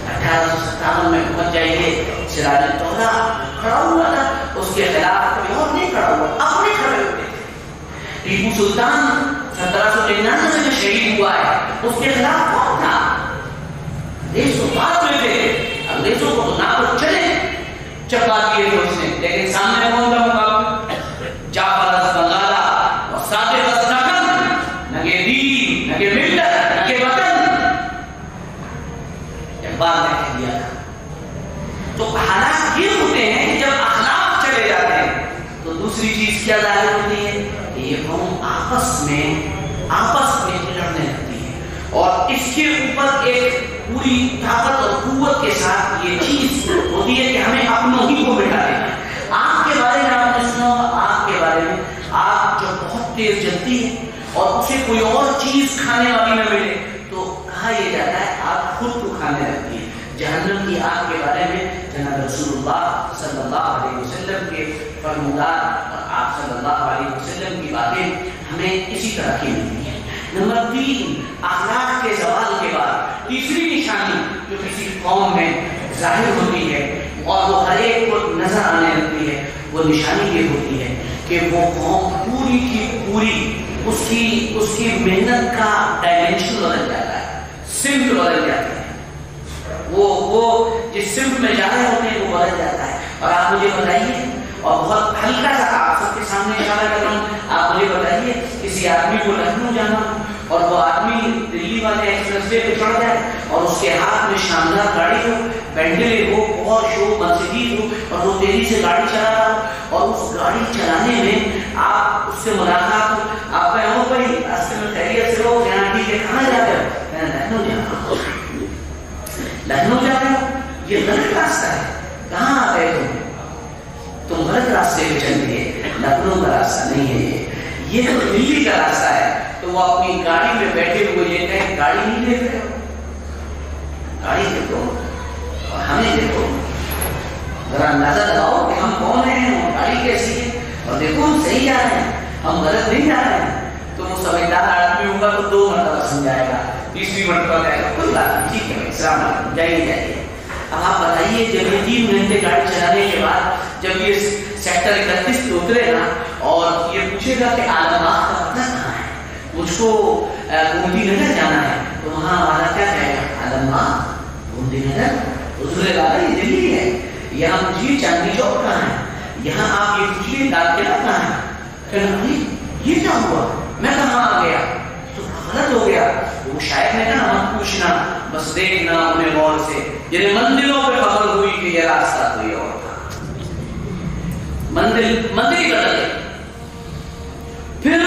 1857 میں پہنچ جائیے، سراج الدولہ کھڑا ہوا تھا، اس کے خلاف کوئی اور نہیں کھڑا ہوا، اپنے کھڑے ہوئے تھے۔ ٹیپو سلطان 1799 میں شہید ہوا ہے، اس کے خلاف کون تھا؟ انگریز تو بات میں تھے، انگریزوں کو تو نہ تو چلے چپا دیے تھے اس نے، لیکن سامنے کون تھا مقابل؟ جعفر بنگالا اور صادق استقل، نگے دین، نگے ملت، نگے وطن، ایک بار میں کہہ دیا تھا۔ تو حالات یہ ہوتے ہیں کہ جب اخلاق چلے جاتے ہیں تو دوسری چیز کیا ظاہر ہوتی ہے کہ یہ قوم آپس میں لڑنے لگتی ہے، اور اس کے اوپر ایک پوری طاقت اور قوت کے ساتھ یہ چیز ہوتی ہے کہ ہمیں اپنوں ہی کو مٹا دینا ہے۔ آگ کے بارے میں آپ نے سنا ہوگا، آگ کے بارے میں، آگ جو بہت تیز جلتی ہے اور اسے کوئی اور چیز کھانے والی نہ ملے تو کہا یہ جاتا ہے آگ خود کو کھانے لگتی ہے۔ جہنم کی آگ کے بارے میں جناب رسول اللہ صلی اللہ علیہ وسلم کے فرمودات اور آپ صلی اللہ علیہ وسلم کی باتیں ہمیں اسی طرح کی ملتی ہیں۔ نمبر 3، اخلاق کے زوال کے بعد تیسری نشانی جو کسی قوم میں ظاہر ہوتی ہے اور وہ ہر ایک کو نظر آنے لگتی ہے، وہ نشانی یہ ہوتی ہے کہ وہ قوم پوری کی پوری اس کی محنت کا ڈائمینشن بدل جاتا ہے، سمت بدل جاتی ہے۔ وہ جس سمت میں جا رہے ہوتے ہیں وہ بدل جاتا ہے۔ اور آپ مجھے بتائیے، اور بہت ہلکا سا آپ سب کے سامنے اشارہ کر رہا ہوں، آپ مجھے بتائیے کسی آدمی کو لکھنؤ جانا اور وہ آدمی دلی والے ایکسپریس وے پہ چڑھ جائے اور اس کے ہاتھ میں شاندار گاڑی ہو، بینڈلے ہو اور شو مرسیڈیز ہو اور وہ تیزی سے گاڑی چلا رہا ہو اور اس گاڑی چلانے میں آپ اس سے ملاقات ہو، آپ کہیں ہو بھائی راستے میں خیریت سے ہو، یہاں ٹھیک ہے، کہاں جا رہے ہو؟ لکھنؤ جا رہا ہوں۔ لکھنؤ جا رہے ہو؟ یہ غلط راستہ ہے، کہاں آ گئے تم غلط راستے پہ چل دیے، لکھنؤ کا راستہ نہیں ہے یہ تو دلی کا راستہ ہے۔ تو وہ اپنی گاڑی میں بیٹھے ہوئے یہ کہیں گاڑی نہیں دیکھ رہے ہو، گاڑی دیکھو اور ہمیں دیکھو، ذرا اندازہ لگاؤ کہ ہم کون ہیں اور گاڑی کیسی ہے، اور دیکھو ہم صحیح جا رہے ہیں، ہم غلط نہیں جا رہے ہیں۔ تو وہ سمجھدار آدمی ہوگا تو 2 مرتبہ سمجھائے گا، تیسری مرتبہ کہے گا کوئی بات نہیں، ٹھیک ہے السلام علیکم، جائیے۔ اب آپ بتائیے جب یہ 3 گھنٹے گاڑی چلانے کے بعد جب یہ سیکٹر 31 پہ اترے گا اور یہ پوچھے گا کہ عالم باغ کا پتہ کہاں ہے، مجھ کو گومتی نگر جانا ہے، تو وہاں والا کیا کہے گا؟ عالم باغ، گومتی نگر، حضور والا یہ دلی ہے، یہاں پوچھیے چاندنی چوک کہاں ہے، یہاں آپ یہ پوچھیے لال قلعہ کہاں ہے۔ کہ یہ کیا ہوا، میں کہاں آ گیا، تو غلط ہو گیا۔ وہ شاعر نے کہا مت پوچھنا بس دیکھنا انہیں غور سے، یعنی مندروں پہ خبر ہوئی کہ یہ راستہ کوئی اور تھا، مندر ہی بدل گئی۔ پھر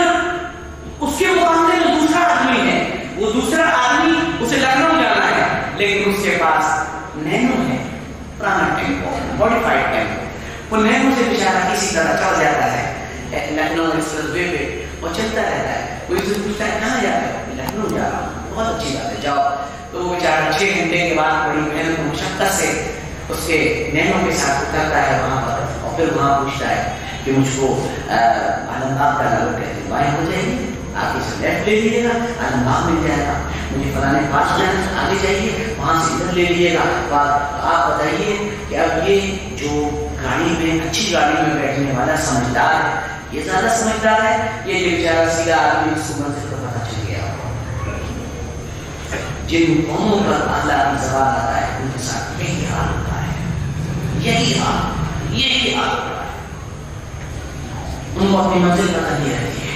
اس کے مقابلے میں دوسرا آدمی ہے، وہ دوسرا آدمی اسے لکھنؤ جانا ہے لیکن اس کے پاس نینو ہے، پرانا ٹیمپو، موڈیفائڈ ٹیمپو، وہ نینو سے بیچارہ کسی طرح چڑھ جاتا ہے لکھنؤ ایکسپریس وے پہ اور چلتا رہتا ہے۔ کوئی سے پوچھتا ہے کہاں جا رہے ہو؟ لکھنؤ جا رہا ہوں۔ بہت اچھی بات ہے، جاؤ۔ تو وہ بیچارہ 6 گھنٹے کے بعد بڑی محنت و مشقت سے اس کے نینو کے ساتھ اترتا ہے وہاں پر اور پھر وہاں پوچھتا ہے کہ مجھ کو عالم باغ کا لوگ کہتے ہیں، بائیں ہو جائے گی، آپ اسے لیفٹ لے لیجیے گا، عالم باغ مل جائے گا، مجھے فلانے پاس جانا، آگے جائیے، وہاں سے ادھر لے لیجیے گا۔ آپ بتائیے کہ اب یہ جو گاڑی میں اچھی گاڑی میں بیٹھنے والا سمجھدار ہے یہ زیادہ سمجھدار ہے، یہ بیچارہ سیدھا آدمی اس کو منزل کا پتہ چل گیا۔ جن قوموں پر اخلاقی زوال آتا ہے ان کے ساتھ یہی حال ہوتا ہے، یہی حال ہوتا ہے۔ ان کو اپنی منزل پتہ نہیں رہتی ہے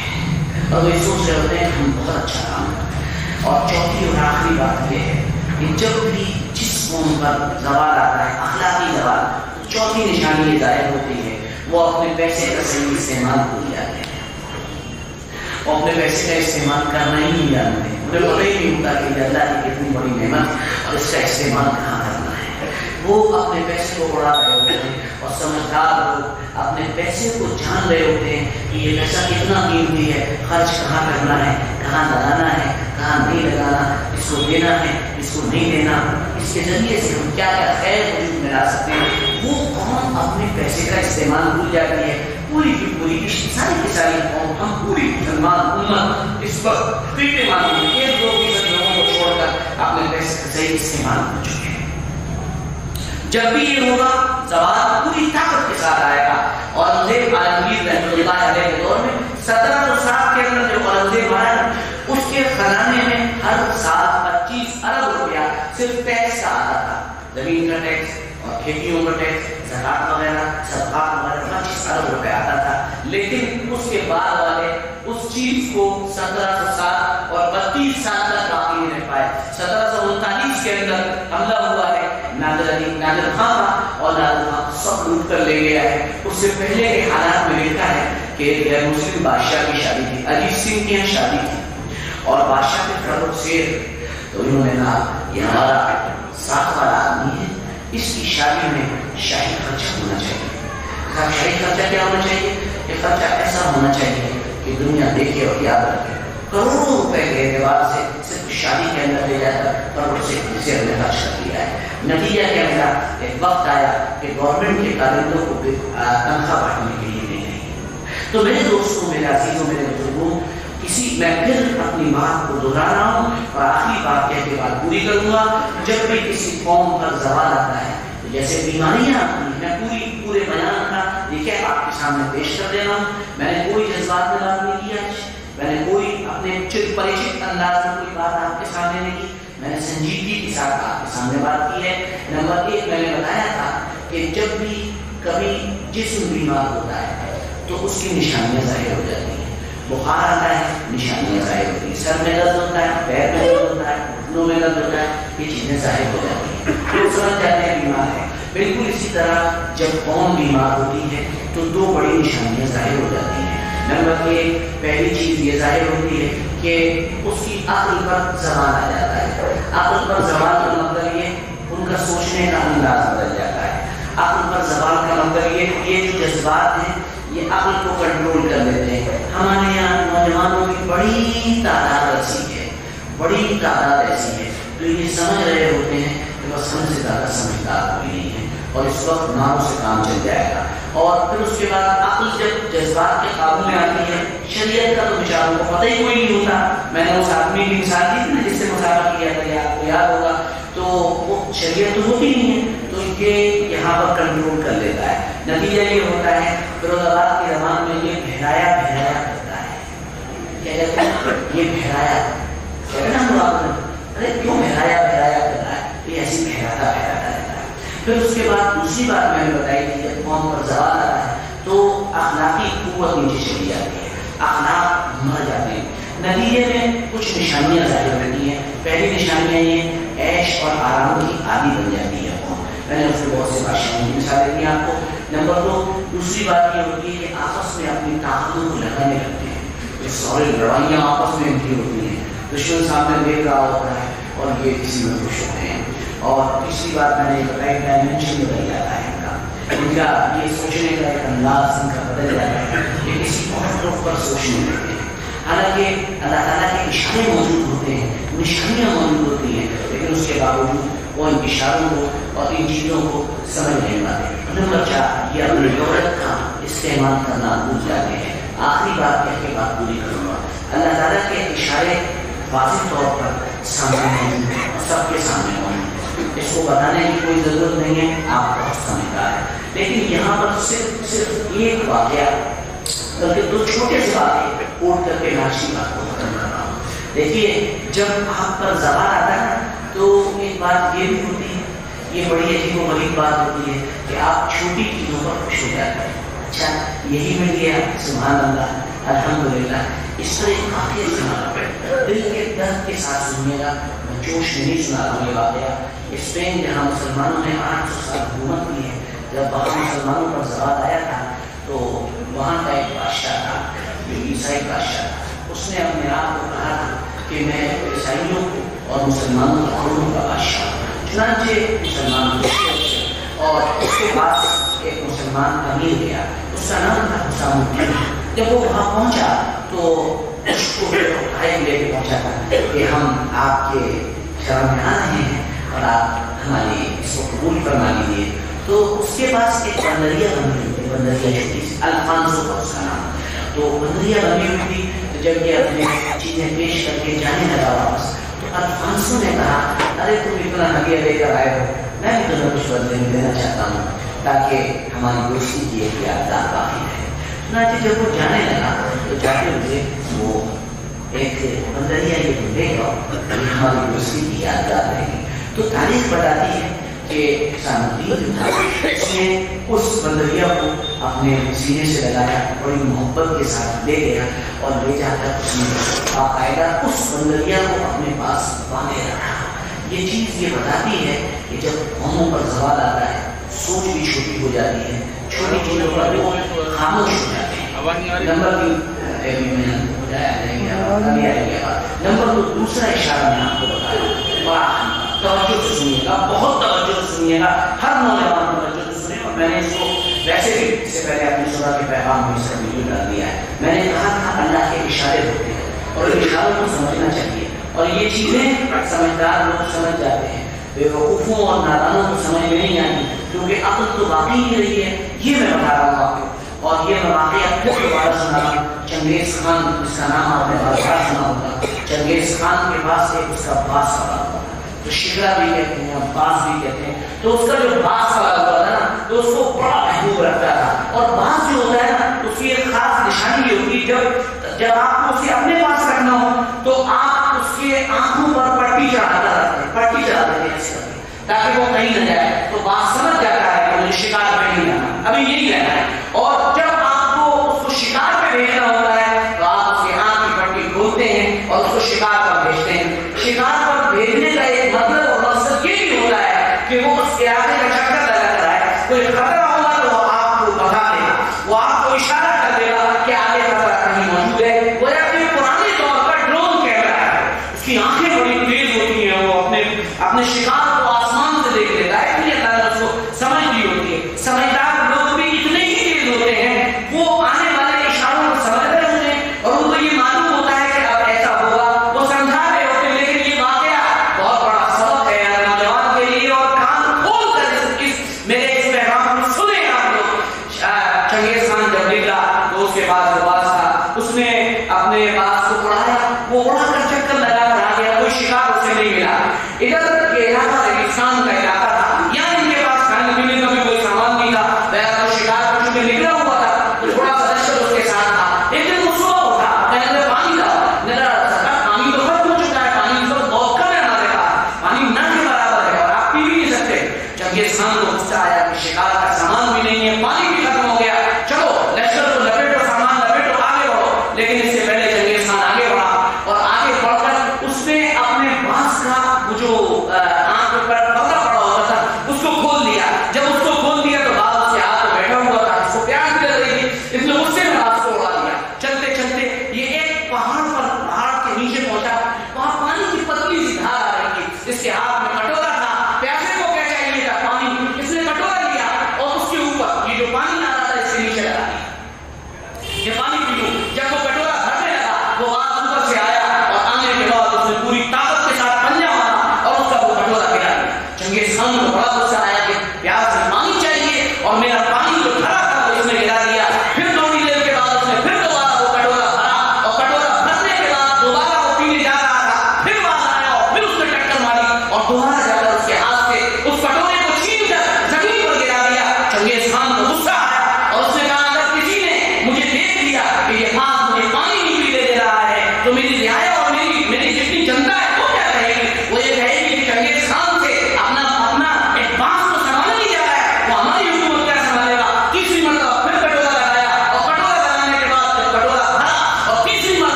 اور وہ سوچ رہے ہوتے ہیں کہ ہم بہت اچھا کام کرتے ہیں۔ اور چوتھی اور آخری بات یہ ہے کہ جب بھی جس قوم پر زوال آتا ہے، اخلاقی زوال، چوتھی نشانی یہ ظاہر ہوتی ہے وہ اپنے پیسے کا صحیح استعمال بھول جاتے ہیں۔ وہ اپنے پیسے کا استعمال کرنا ہی نہیں جانتے، انہیں پتہ ہی نہیں ہوتا کہ اللہ کی کتنی بڑی نعمت اور اس کا استعمال کہاں کرنا ہے۔ وہ اپنے پیسے کو اڑا رہے ہوتے ہیں اور سمجھدار لوگ اپنے پیسے کو جان رہے ہوتے ہیں کہ یہ پیسہ کتنا قیمتی ہے، خرچ کہاں کرنا ہے، کہاں لگانا ہے، کہاں نہیں لگانا، اس کو دینا ہے، اس کو نہیں دینا، اس کے ذریعے سے ہم کیا کیا خیر وجود میں لا سکتے ہیں۔ وہ قوم اپنے پیسے کا استعمال بھول جاتی ہے، پوری کی پوری ساری کی ساری قوم، ہم پوری مسلمان امت اس وقت فکر مانتے ہیں، 1-2% لوگوں کو چھوڑ کر اپنے پیسے کا صحیح استعمال کر چکے ہیں۔ جب بھی یہ ہوگا زوال پوری طاقت کے ساتھ آئے گا۔ اور اورنگزیب عالمگیر رحمۃ اللہ علیہ کے دور میں 1707 کے اندر جو اورنگزیب آیا اس کے خزانے میں ہر سال 25 ارب روپیہ صرف ٹیکس کا آتا تھا، زمین کا ٹیکس اور کھیتیوں کا ٹیکس، زکات وغیرہ، صدقات وغیرہ، 25 ارب روپے آتا تھا۔ لیکن اس کے بعد والے اس چیز کو 1707 اور 32 سال تک باقی نہیں رہ پائے۔ 1739 کے اندر حملہ ہوا ہے، نادر خان اور نادر خان سب لوٹ کر لے گیا ہے۔ اس سے پہلے کے حالات میں لکھا ہے کہ غیر مسلم بادشاہ کی شادی تھی، اجیت سنگھ کی شادی تھی اور بادشاہ کے طرف سے تو انہوں نے کہا یہ ہمارا ساتھ والا آدمی ہے، اس کی شادی میں شاہی خرچہ ہونا چاہیے۔ شاہی خرچہ کیا ہونا چاہیے؟ یہ خرچہ ایسا ہونا چاہیے کہ دنیا دیکھے اور یاد رکھے۔ کروڑوں روپے کے اعتبار سے صرف شادی کے اندر لے جا کر کروڑ سے ہم نے خرچ کر دیا ہے۔ نتیجہ کیا ملا؟ ایک وقت آیا کہ گورنمنٹ کے کاریگروں کو تنخواہ بانٹنے کے لیے نہیں رہی۔ تو میرے دوستوں، میرے عزیزوں، میرے بزرگوں، میں پھر اپنی بات کو دہرا رہا ہوں اور آخری بات کہہ کے بات پوری کروں گا۔ جب بھی کسی قوم پر زوال آتا ہے تو جیسے بیماریاں آتی ہیں، میں پورے بیان کا لکھے آپ کے سامنے پیش کر دے رہا ہوں۔ میں نے کوئی جذبات میں بات نہیں کیا، میں نے کوئی اپنے پریچت انداز میں کوئی بات آپ کے سامنے نہیں کی، میں نے سنجیدگی کے ساتھ آپ کے سامنے بات کی ہے۔ نمبر 1 میں نے بتایا تھا کہ جب بھی کبھی جسم بیمار ہوتا ہے تو اس کی نشانیاں ظاہر ہو جاتی ہیں۔ بخار آتا ہے، نشانیاں ظاہر ہوتی ہیں، سر میں درد ہوتا ہے، پیر میں درد ہوتا ہے، گھٹنوں میں درد ہوتا ہے، یہ چیزیں ظاہر ہو جاتی ہیں، لوگ سمجھ جاتے ہیں بیمار ہے۔ بالکل اسی طرح جب قوم بیمار ہوتی ہے تو 2 بڑی نشانیاں ظاہر ہو جاتی ہیں۔ نمبر 1 پہلی چیز یہ ظاہر ہوتی ہے کہ اس کی عقل پر زوال آ جاتا ہے۔ عقل پر زوال کا مطلب یہ ان کا سوچنے کا انداز بدل جاتا ہے۔ عقل پر زوال کا مطلب یہ جو جذبات ہیں یہ عقل کو کنٹرول کر لیتے ہیں۔ ہمارے یہاں نوجوانوں کی بڑی تعداد ایسی ہے، بڑی تعداد ایسی ہے جو یہ سمجھ رہے ہوتے ہیں کہ بس ہم سے زیادہ سمجھدار کوئی نہیں ہے اور اس وقت ناموں سے کام چل جائے گا۔ اور پھر اس کے بعد عقل جب جذبات کے قابو میں آتی ہے، شریعت کا تو بیچاروں کو پتہ ہی کوئی نہیں ہوتا۔ میں نے اس آدمی کی مثال دی تھی نا جس سے مسافر کیا تھا، آپ کو یاد ہوگا، تو وہ شریعت تو ہوتی نہیں ہے تو یہ یہاں پر کنٹرول کر لیتا ہے۔ نتیجہ یہ ہوتا ہے فیروز آباد کے زمان میں یہ بہرایا کرتا ہے، کیا کہتے ہیں یہ بہرایا، ارے کیوں بہرایا کرتا ہے؟ یہ ایسی بہراتا رہتا ہے۔ پھر اس کے بعد دوسری بات میں نے بتائی تھی جب قوم پر زوال آتا ہے تو اخلاقی قوت نیچے چلی جاتی ہے، اخلاق مر جاتے ہیں۔ نتیجے میں کچھ نشانیاں ظاہر ہوتی ہیں۔ پہلی نشانیاں یہ عیش اور آرام کی عادی بن جاتی ہے قوم۔ میں نے اس کو بہت سے بادشاہوں کی مثالیں دی آپ کو۔ نمبر 2 دوسری بات یہ ہوتی ہے کہ آپس میں اپنی طاقتوں کو لگانے لگتے ہیں، سارے لڑائیاں آپس میں ان کی ہوتی ہیں، دشمن سامنے دیکھ رہا ہوتا ہے اور یہ کسی میں خوش ہوتے ہیں۔ اور تیسری بات میں نے بتائی ڈائمینشن بدل جاتا ہے ان کا یہ سوچنے کا ایک انداز ان کا بدل جاتا ہے، یہ کسی اور پر سوچنے لگتے ہیں۔ حالانکہ اللہ تعالیٰ کے اشارے موجود ہوتے ہیں، نشانیاں موجود ہوتی ہیں، لیکن اس کے باوجود وہ ان اشاروں کو اور ان چیزوں کو سمجھ نہیں پاتے۔ نمبر 4 یہ اپنی دولت کا استعمال کرنا بھول جاتے ہیں۔ آخری بات کہہ کے بات پوری کروں گا، اللہ تعالیٰ کے اشارے واضح طور پر سامنے موجود ہیں، سب کے سامنے موجود ہیں، اس کو بتانے کی کوئی ضرورت نہیں ہے، آپ بہت سمجھدار ہیں۔ لیکن یہاں پر صرف ایک واقعہ بلکہ دو چھوٹے سے باتیں اٹھ کر کے ناشی بات کو ختم کر رہا ہوں. دیکھیے جب آپ پر زوال آتا ہے تو ایک بات یہ بھی ہوتی ہے, یہ بڑی عجیب و غریب بات ہوتی ہے کہ آپ چھوٹی چیزوں پر خوش ہو جاتے ہیں. اچھا یہی مل گیا, سبحان اللہ, الحمدللہ. اس پر ایک واقعہ سنانا پڑے, دل کے درد کے ساتھ سنیے گا, میں جوش میں نہیں سنا رہا ہوں یہ واقعہ. اسپین جہاں مسلمانوں نے 800 سال حکومت کی ہے, جب وہاں مسلمانوں پر زوال آیا تھا تو وہاں کا ایک بادشاہ تھا جو عیسائی بادشاہ تھا. اس نے اپنے آپ کو کہا تھا کہ میں عیسائیوں کو اور مسلمانوں دونوں کا بادشاہ ہوں. چنانچہ مسلمان اور اس کے پاس ایک مسلمان امیر گیا, اس کا نام تھا حسام الدین. جب وہ وہاں پہنچا تو اس کو بھائی لے کے پہنچا تھا کہ ہم آپ کے شرم میں آ رہے ہیں اور آپ ہماری اس کو قبول فرما لیجیے. تو اس کے پاس ایک بندریا بنی ہوئی تھی, بندریا چھوٹی سی, الفانسو کا اس کا نام. تو بندریا بنی ہوئی تھی, تو جب یہ اپنے چیزیں پیش کر کے جانے لگا واپس, تو الفانسو نے کہا ارے تم اتنا ہدیہ لے کر آئے ہو, میں بھی تمہیں کچھ بدلے میں دینا چاہتا ہوں تاکہ ہماری دوستی کی ایک یادگار باقی رہے. چنانچہ جب وہ جانے لگا تو جاتے ہوئے وہ ایک بندریا یہ لے گا کہ ہماری دوستی کی یادگار رہے گی. تو تاریخ بتاتی ہے کہ حسام الدین جو تھا اس نے اس بندریا کو اپنے سینے سے لگایا, بڑی محبت کے ساتھ لے گیا اور لے جا کر اس نے باقاعدہ اس بندریا کو اپنے پاس باندھے رکھا. یہ چیز یہ بتاتی ہے کہ جب قوموں پر زوال آتا ہے سوچ بھی چھوٹی ہو جاتی ہے, چھوٹی چیزوں پر وہ خاموش ہو جاتے ہیں. نمبر 2 دوسرا اشارہ میں آپ کو بتایا, توجہ سے سنیے گا, بہت توجہ سے سنیے گا, ہر نوجوان توجہ سے سنیں. اور میں نے اس کو ویسے بھی اس سے پہلے اپنی صبح کے پیغام میں اس کا ویڈیو ڈال دیا ہے. میں نے کہا تھا اللہ کے اشارے ہوتے ہیں اور ان اشاروں کو سمجھنا چاہیے, اور یہ چیزیں سمجھدار لوگ سمجھ جاتے ہیں, بے وقوفوں اور نادانوں کو سمجھ میں نہیں آتی, کیونکہ عقل تو واقعی ہی رہی ہے. یہ میں بتا رہا ہوں آپ کو, اور یہ میں واقعہ پھر دوبارہ سنا رہا ہوں. چنگیز خان, اس کا نام آپ نے بار بار سنا ہوگا. چنگیز خان کے پاس ایک اس کا باز سوال ہوا, تو شکرا بھی کہتے ہیں, باز بھی کہتے ہیں. تو اس کا جو باز سوال ہوا تھا نا, تو اس کو بڑا محبوب رکھتا تھا. اور باز جو ہوتا ہے نا, اس کی ایک خاص نشانی یہ ہوتی ہے, جب آپ کو اسے اپنے پاس رکھنا ہو تو آپ اس کے آنکھوں پر پٹی چڑھاتے ہیں تاکہ وہ کہیں نہ جائے. تو باز سمجھ جاتا ہے کہ مجھے شکار پہ نہیں جانا, ابھی یہی رہنا ہے. اور جب آپ کو اس کو شکار پہ بھیجنا ہوتا ہے تو آپ اس کے آنکھ کی پٹی کھولتے ہیں اور اس کو شکار پر بھیجتے ہیں. شکار پر بھیجنے کا ایک مطلب اور مقصد یہ بھی ہوتا ہے کہ وہ اس کے آگے کا چکر لگا کر آئے, کوئی خطرہ ہوگا تو وہ آپ کو بتا دے گا, وہ آپ کو اشارہ کر دے گا کہ آگے خطرہ کہیں موجود ہے. وہ اپنے پرانے طور پر ڈرون کیمرہ ہے, اس کی آنکھیں بڑی تیز ہوتی ہیں, وہ اپنے شکار کو آسمان سے دیکھ لیتا ہے, اس لیے اللہ نے اس کو سمجھ دی ہوتی ہے. سمجھدار لوگ بھی اتنے ہی تیز ہوتے ہیں, وہ آنے والے اشاروں کو سمجھ رہے ہوتے ہیں اور ان کو یہ معلوم ہوتا ہے کہ اب ایسا ہوگا, وہ سمجھا رہے ہوتے ہیں. لیکن یہ واقعہ بہت بڑا سبق ہے نوجوان کے لیے, اور کان کھول کر میرے اس پیغام کو سنیں آپ لوگ. چنگیز خان جب نکلا تو اس کے بعد جو باز تھا اس نے اپنے باز کو اڑایا, وہ اڑا کر چکر لگا کر آ گیا, کوئی شکار اسے نہیں ملا. ادھر یہ علاقہ ریگستان کا علاقہ تھا, یہاں ان کے پاس کھانے پینے کا بھی کوئی سامان نہیں تھا. بہرحال وہ شکار پر چونکہ نکلا ہوا تھا تو تھوڑا سا لشکر اس کے ساتھ تھا. ایک دن وہ صبح اٹھا, کہنے لگا پانی تھا, پانی تو ختم ہو چکا ہے, پانی تو بہت کم ہے ہمارے پاس, پانی نہ کے برابر ہے اور آپ پی بھی نہیں سکتے. چنگیز خان کو غصہ آیا کہ شکار کا سامان بھی نہیں ہے, پانی بھی ختم ہو گیا, چلو لشکر کو لپیٹو, سامان لپیٹو, آگے بڑھو. لیکن اس سے پہلے چنگیز خان آگے بڑھا, اور آگے بڑھ کر اس نے اپنے باز کا وہ جو آنکھ پر پردہ پڑا ہوتا تھا اس کو کھول دیا. جب اس کو کھول دیا تو باز اس کے ہاتھ میں بیٹھا ہوا تھا, اس کو پیاس بھی لگ رہی تھی, اس نے غصے میں باز کو اڑا دیا. چلتے چلتے یہ ایک پہاڑ کے نیچے پہنچا, وہاں پانی کی پتلی سی دھار آ رہی تھی, اس کے ہاتھ میں کٹورا تھا, پیاسے کو کیا چاہیے تھا پانی, اس نے کٹورا لیا اور اس کے اوپر یہ جو پانی آ رہا تھا اس کے نیچے لگا دیا. یہ پانی پیو. جب وہ کٹورا بھرنے لگا وہ باز اوپر سے آیا اور آنے کے بعد اس نے پوری طاقت کے ساتھ پنجہ مارا اور اس کا وہ کٹورا گرا دیا. چنگیز خان کو بڑا غصہ آیا کہ پیاس میں پانی چاہیے اور میرا پانی جو بھرا تھا وہ اس نے گرا دیا. پھر تھوڑی دیر کے بعد اس نے پھر دوبارہ وہ کٹورا بھرا, اور کٹورا بھرنے کے بعد دوبارہ وہ پینے جا رہا تھا, پھر باز آیا اور پھر اس نے ٹکر ماری اور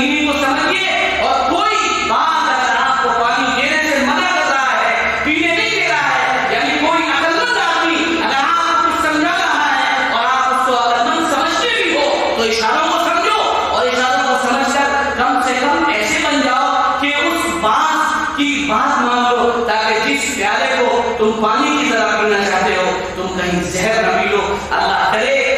ترمیم کو سمجھیے، اور کوئی بات اگر آپ کو پانی دینے سے منع کر رہا ہے، پینے نہیں دے رہا ہے، یعنی کوئی عقلمند آدمی اگر آپ کو کچھ سمجھا رہا ہے اور آپ اس کو عقلمند سمجھتے بھی ہو تو اشاروں کو سمجھو، اور اشاروں کو سمجھ کر کم سے کم ایسے بن جاؤ کہ اس بات کی بات مان لو، تاکہ جس پیالے کو تم پانی کی طرح پینا چاہتے ہو تم کہیں زہر نہ پی لو۔ اللہ کرے